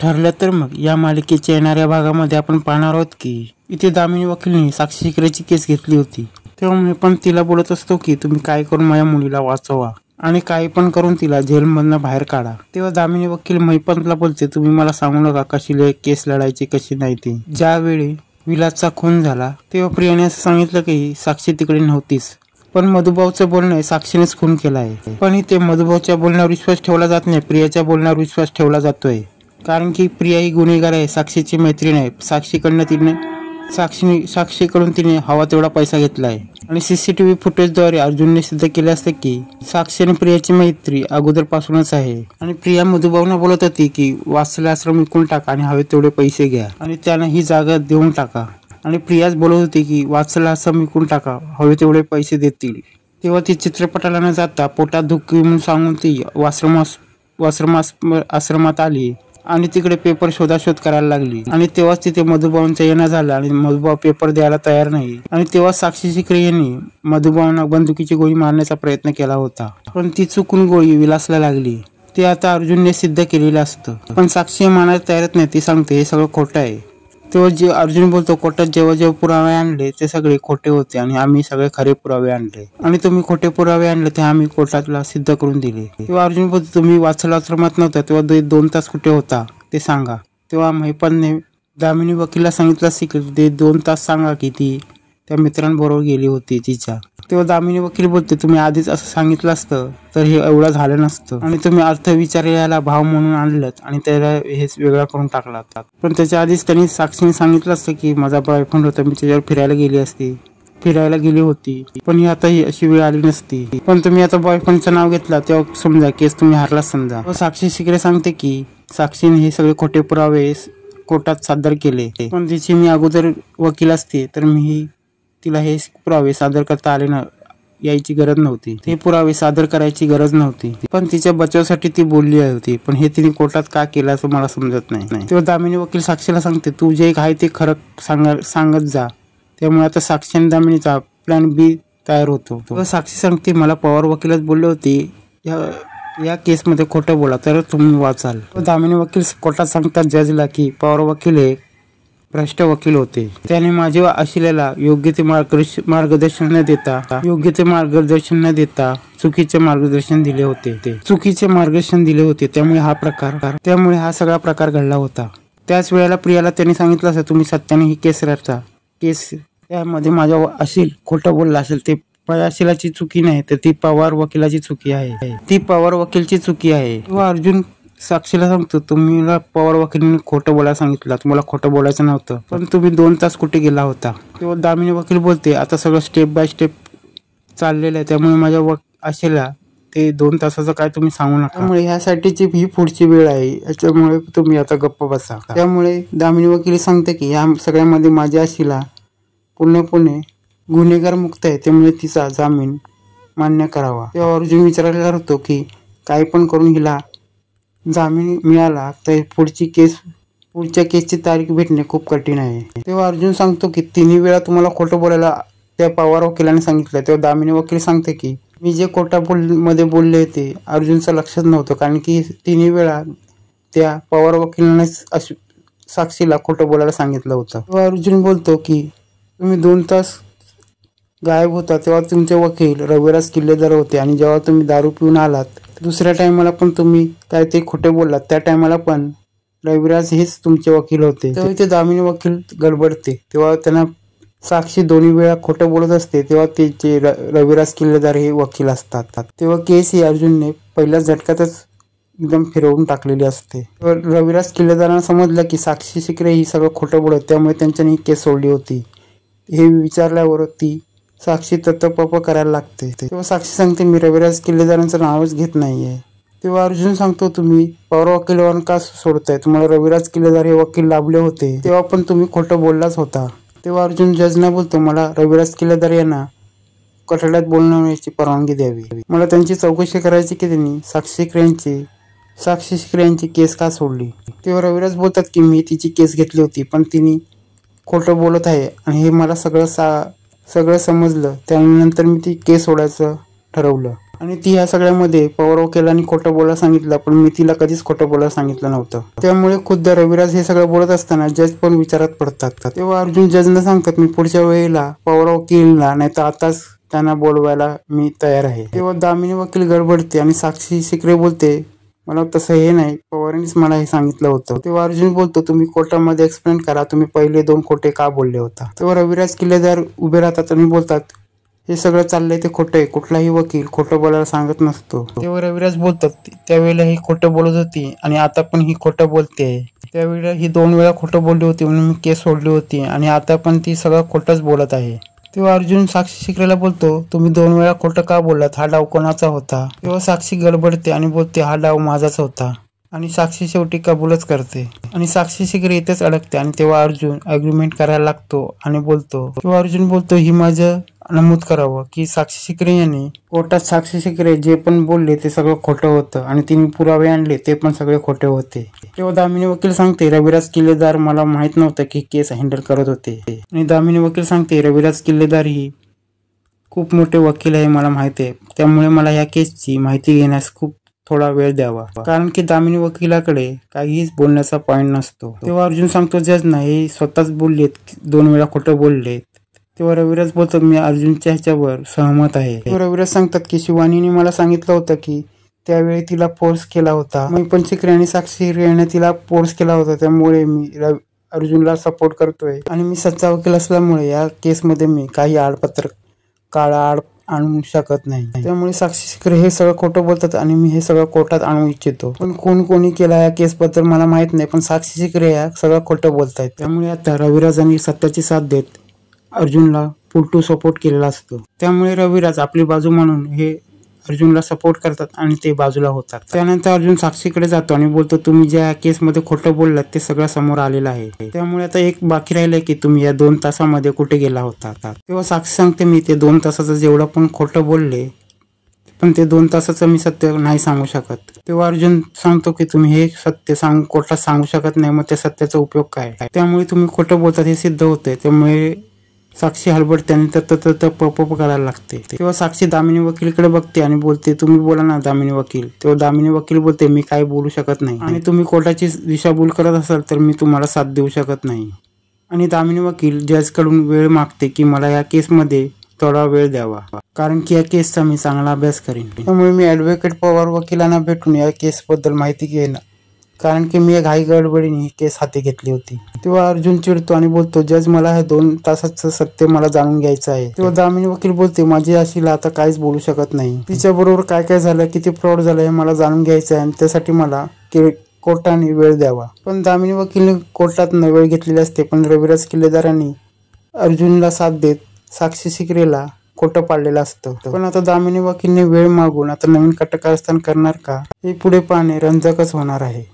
ठरलं तर मग या मालिकेच्या येणाऱ्या भागामध्ये आपण पाहणार आहोत की इथे दामिनी वकीलने साक्षी शिकरेची केस घेतली होती। तेव्हा मी पण तिला बोलत असतो की तुम्ही काय करून माझ्या मुलीला वाचवा आणि काही पण करून तिला जेलमधनं बाहेर काढा। तेव्हा दामिनी वकील महिपंतला बोलते तुम्ही मला सांगू नका कशी केस लढायची कशी नाही ती। ज्यावेळी विलासचा खून झाला तेव्हा प्रियाने असं सांगितलं की साक्षी तिकडे नव्हतीच, पण मधुभाऊचं बोलणं साक्षीनेच खून केला आहे। पण इथे मधुभाऊच्या बोलण्यावर विश्वास ठेवला जात नाही, प्रियाच्या बोलण्यावर विश्वास ठेवला जातोय। कारण की प्रिया ही गुन्हेगार आहे, साक्षीची मैत्रीण आहे। साक्षीकडून तिने हवा तेवढा पैसा घेतला आहे आणि सीसीटीव्ही फुटेजद्वारे अर्जुनने सिद्ध केले असते की साक्षी आणि प्रियाची मैत्री अगोदरपासूनच आहे। आणि प्रिया मधुभाऊंना बोलत होती की वात्सल्य आश्रम विकून टाका आणि हवे तेवढे पैसे घ्या आणि त्यांना ही जागा देऊन टाका। आणि प्रियाच बोलत होती की वात्सल्य आश्रम विकून टाका, हवे तेवढे पैसे देतील। तेव्हा ती चित्रपटाला न जाता पोटात दुखी म्हणून सांगून ती आश्रमात आली आणि तिकडे पेपर शोधाशोध करायला लागली। आणि तेव्हाच तिथे मधुभाऊंचा येणं झाला आणि मधुभाऊ पेपर द्यायला तयार नाही। आणि तेव्हा साक्षी शिकरे यांनी मधुभाऊंना बंदुकीची गोळी मारण्याचा प्रयत्न केला होता, पण ती चुकून गोळी विलासला लागली। ते आता अर्जुनने सिद्ध केलेलं असतं, पण साक्षी मानायला तयार नाही। ती सांगते हे सगळं खोटं आहे। तेव्हा जे अर्जुन बोलतो कोर्टात जेव्हा पुरावे आणले ते सगळे खोटे होते आणि आम्ही सगळे खरे पुरावे आणले आणि तुम्ही खोटे पुरावे आणले ते आम्ही कोर्टाला सिद्ध करून दिले। तेव्हा अर्जुन बोलतो तुम्ही वात्सल्य आश्रमात नव्हता तेव्हा 2 तास कुठे होता ते सांगा। तेव्हा महिपतने दामिनी वकीलला सांगितलं की ते 2 तास सांगा की ती त्या मित्रांबरोबर गेली होती तिच्या। तेव्हा दामिनी वकील बोलते तुम्ही आधीच असं सांगितलं असतं तर हे एवढं झालं नसतं आणि तुम्ही अर्थ विचारायला भाव म्हणून आणलं आणि त्याला हेच वेगळा करून टाकला। पण त्याच्या आधीच त्यांनी साक्षीने सांगितलं असतं की माझा बॉयफ्रेंड होता, मी त्याच्यावर फिरायला गेली होती, पण ही आता ही अशी वेळ आली नसती। पण तुम्ही आता बॉयफ्रेंडचं नाव घेतलं तेव्हा समजा केस तुम्ही हारला समजा। साक्षी शिकरे सांगते की साक्षीने हे सगळे खोटे पुरावे कोर्टात सादर केले, पण तिची मी अगोदर वकील असते तर मी तिला हे पुरावे सादर करता आले यायची गरज नव्हती, ते पुरावे सादर करायची गरज नव्हती। पण तिच्या बचावासाठी ती बोलली होती, पण हे तिने कोर्टात का केलं असं मला समजत नाही। तेव्हा दामिनी वकील साक्षीला सांगते तू जे आहे ते खरं सांगत जा। त्यामुळे आता साक्षी आणि दामिनीचा प्लॅन बी तयार होतो। तेव्हा साक्षी सांगते मला पवार वकीलच बोलले होते या केसमध्ये खोटं बोला तर तुम्ही वाचाल। दामिनी वकील कोर्टात सांगतात जजला की पवार वकील हे भ्रष्ट वकील होते, त्याने माझ्या आशिलेला योग्य ते मार्गदर्शन न देता चुकीचे मार्गदर्शन दिले होते त्यामुळे हा सगळा प्रकार घडला होता। त्याच वेळेला प्रियाला त्यांनी सांगितलं असं तुम्ही सत्याने ही केस त्यामध्ये माझ्या आशिल खोटं बोलला असेल ते आशिलाची चुकी नाही तर ती पवार वकिलाची चुकी आहे, ती पवार वकीलची चुकी आहे। तेव्हा अर्जुन साक्षीला सांगतो तुम्हाला पवार वकिलांनी खोटं बोलायला सांगितलं, तुम्हाला खोटं बोलायचं नव्हतं, पण तुम्ही 2 तास कुठे गेला होता। तेव्हा दामिनी वकील बोलते आता सगळं स्टेप बाय स्टेप चाललेलं आहे, त्यामुळे माझ्या आशेला ते 2 तासाचं काय तुम्ही सांगू नका, त्यामुळे ह्यासाठीची ही पुढची वेळ आहे, याच्यामुळे तुम्ही आता गप्प बसा। त्यामुळे दामिनी वकील सांगते की या सगळ्यामध्ये माझ्या आशेला पूर्णपणे गुन्हेगार मुक्त आहे, त्यामुळे तिचा जामीन मान्य करावा। तेव्हा अर्जुन विचारायला होतो की काय पण करून हिला जामीन मिळाला तर पुढच्या केसची तारीख भेटणे खूप कठीण आहे। तेव्हा अर्जुन सांगतो की 3 वेळा तुम्हाला खोटं बोलायला त्या पवार वकिलाने सांगितलं। तेव्हा दामिनी वकील सांगते की मी जे मध्ये बोलले होते अर्जुनचं लक्षात नव्हतं, कारण की 3 वेळा त्या पवार वकिलाने साक्षीला खोटं बोलायला सांगितलं होतं। तेव्हा अर्जुन बोलतो की तुम्ही 2 तास गायब होता तेव्हा तुमचे वकील रविराज किल्लेदार होते आणि जेव्हा तुम्ही दारू पिऊन आलात दुसऱ्या टायमाला पण तुम्ही काय ते खोटे बोललात, त्या टायमाला पण रविराज हेच तुमचे वकील होते। तेव्हा इथे दामिनी वकील गडबडते, तेव्हा त्यांना साक्षी 2 वेळा खोटं बोलत असते तेव्हा ते रविराज किल्लेदार हे वकील असतात। तेव्हा केस ही अर्जुनने पहिल्या झटक्यातच एकदम फिरवून टाकलेली असते। रविराज किल्लेदारांना समजलं की साक्षी शिकरे ही सगळं खोटं बोलत, त्यामुळे त्यांच्यानी केस सोडली होती। हे विचारल्यावर ती साक्षी तत्पप करायला लागते। तेव्हा साक्षी सांगते मी रविराज किल्लेदारांचं नावच घेत नाहीये। तेव्हा अर्जुन सांगतो तुम्ही पवार वकिलांना का सोडताय, तुम्हाला रविराज किल्लेदार हे वकील लाभले होते तेव्हा पण तुम्ही खोटं बोललाच होता। तेव्हा अर्जुन जजना बोलतो मला रविराज किल्लेदार यांना कोर्टात बोलण्याची परवानगी द्यावी, मला त्यांची चौकशी करायची की त्यांनी साक्षी शिकरे यांची केस का सोडली। तेव्हा रविराज बोलतात की मी तिची केस घेतली होती पण तिने खोटं बोलत आहे आणि हे मला सगळं समजलं, त्यानंतर मी ती केस सोडायचं ठरवलं आणि ती या सगळ्यामध्ये पवार वकिलांनी खोटं बोलायला सांगितलं, पण मी तिला कधीच खोटं बोलायला सांगितलं नव्हतं. त्यामुळे खुद्द रविराज हे सगळं बोलत असताना जज पण विचारात पडतात. तेव्हा अर्जुन जजला सांगतात, मी पुढच्या वेळेला पवार वकीलला नाही तर आताच त्यांना बोलवायला मी तयार आहे. तेव्हा दामिनी वकील गडबडते आणि साक्षी शिकरे बोलते, मला तसं हे नाही, पवारांनीच मला हे सांगितलं होतं. तेव्हा अर्जुन बोलतो, तुम्ही कोर्टामध्ये एक्सप्लेन करा, तुम्ही पहिले 2 खोटे का बोलले होता. तेव्हा रविराज किल्लेदार उभे राहतात आणि बोलतात, हे सगळं चाललंय ते खोटं आहे, कुठलाही वकील खोटं बोलायला सांगत नसतो. तेव्हा रविराज बोलतात, त्यावेळेला ही खोटं बोलत होती आणि आता पण ही खोटं बोलते. त्यावेळेला ही 2 वेळा खोटं बोलली होती म्हणून मी केस सोडली होती आणि आता पण ती सगळं खोटंच बोलत आहे. तेव्हा अर्जुन साक्षी शिकरेला बोलतो, तुम्ही 2 वेळा खोटं का बोललात, हा डाव कोणाचा होता. तेव्हा साक्षी गडबडते आणि बोलते, हा डाव माझाच होता. आणि साक्षी शेवटी कबूलच करते आणि साक्षी शिकरे इथेच अडकते. आणि तेव्हा अर्जुन अग्रीमेंट करायला लागतो आणि बोलतो, तेव्हा अर्जुन बोलतो, ही माझं नमूद करावं की साक्षी शिकरे यांनी कोर्टात साक्षी शिकरे जे पण बोलले ते सगळं खोटं होतं आणि तिने पुरावे आणले ते पण सगळे खोटे होते. तेव्हा दामिनी वकील सांगते, रविराज किल्लेदार मला माहित नव्हतं की केस हँडल करत होते. आणि दामिनी वकील सांगते, रविराज किल्लेदार ही खूप मोठे वकील आहे मला माहिती आहे, त्यामुळे मला या केसची माहिती घेण्यास खूप थोडा वेळ द्यावा, कारण की दामिनी वकिलाकडे काहीच बोलण्याचा पॉइंट नसतो. तेव्हा अर्जुन सांगतो, जज नाही स्वतःच बोललेत, 2 वेळा खोटं बोललेत. तेव्हा रविराज बोलतो, मी अर्जुनच्या ह्याच्यावर सहमत आहे. तेव्हा रविराज सांगतात की शिवानीने मला सांगितलं होतं की त्यावेळी तिला फोर्स केला होता, मी पण शिकरे आणि साक्षी शिकरे तिला फोर्स केला होता, त्यामुळे मी अर्जुनला सपोर्ट करतोय आणि मी सच्चा वकील असल्यामुळे या केसमध्ये मी काही आडपत्र काळा आड आणू शकत नाही. त्यामुळे साक्षी शिकरे हे सगळं खोटं बोलतात आणि मी हे सगळं कोर्टात आणू इच्छितो, पण कोणी केला या केस बद्दल मला माहित नाही, पण साक्षी शिकरे या सगळं खोटं बोलतायत. त्यामुळे आता रविराजांनी सत्याची साथ देत अर्जुनला फुल टू सपोर्ट केलेला असतो. त्यामुळे रविराज आपली बाजू म्हणून हे अर्जुनला सपोर्ट करतात आणि ते बाजूला होतात. त्यानंतर अर्जुन साक्षीकडे जातो आणि बोलतो, तुम्ही ज्या केसमध्ये खोटं बोललात ते सगळं समोर आलेलं आहे, त्यामुळे आता एक बाकी राहिलंय की तुम्ही या 2 तासामध्ये कुठे गेला होता. तेव्हा साक्षी सांगते, मी ते 2 तासाचं जेवढं पण खोटं बोलले, पण ते 2 तासाचं मी सत्य नाही सांगू शकत. तेव्हा अर्जुन सांगतो की तुम्ही हे सत्य कोर्टात सांगू शकत नाही, मग त्या सत्याचा उपयोग काय, त्यामुळे तुम्ही खोटं बोलतात हे सिद्ध होतंय. त्यामुळे साक्षी हलबडते आणि पप करायला लागते. तेव्हा साक्षी दामिनी वकीलकडे बघते आणि बोलते, तुम्ही बोला ना दामिनी वकील. तेव्हा दामिनी वकील बोलते, मी काही बोलू शकत नाही आणि तुम्ही कोर्टाची दिशाभूल करत असाल तर मी तुम्हाला साथ देऊ शकत नाही. आणि दामिनी वकील जजकडून वेळ मागते की मला या केसमध्ये थोडा वेळ द्यावा, कारण की या केसचा मी चांगला अभ्यास करीन. त्यामुळे मी ॲडव्होकेट पवार वकिलांना भेटून या केसबद्दल माहिती घेईन, कारण की मी घाई गडबडीने ही केस हाती घेतली होती. तेव्हा अर्जुन चिडतो आणि बोलतो, जज मला हे 2 तासाचं सत्य मला जाणून घ्यायचं आहे. तेव्हा दामिनी वकील बोलते, माझी आशीला आता काहीच बोलू शकत नाही, तिच्या बरोबर काय काय झालं, किती फ्रॉड झालं हे मला जाणून घ्यायचं आहे आणि त्यासाठी मला कोर्टाने वेळ द्यावा. पण दामिनी वकीलने कोर्टात वेळ घेतलेली असते, पण रविराज किल्लेदारांनी अर्जुनला साथ देत साक्षी शिकरेला खोटं पाडलेलं असतं. पण आता दामिनी वकीलने वेळ मागून आता नवीन कटकारस्थान करणार का, हे पुढे पाहणे रंजकच होणार आहे.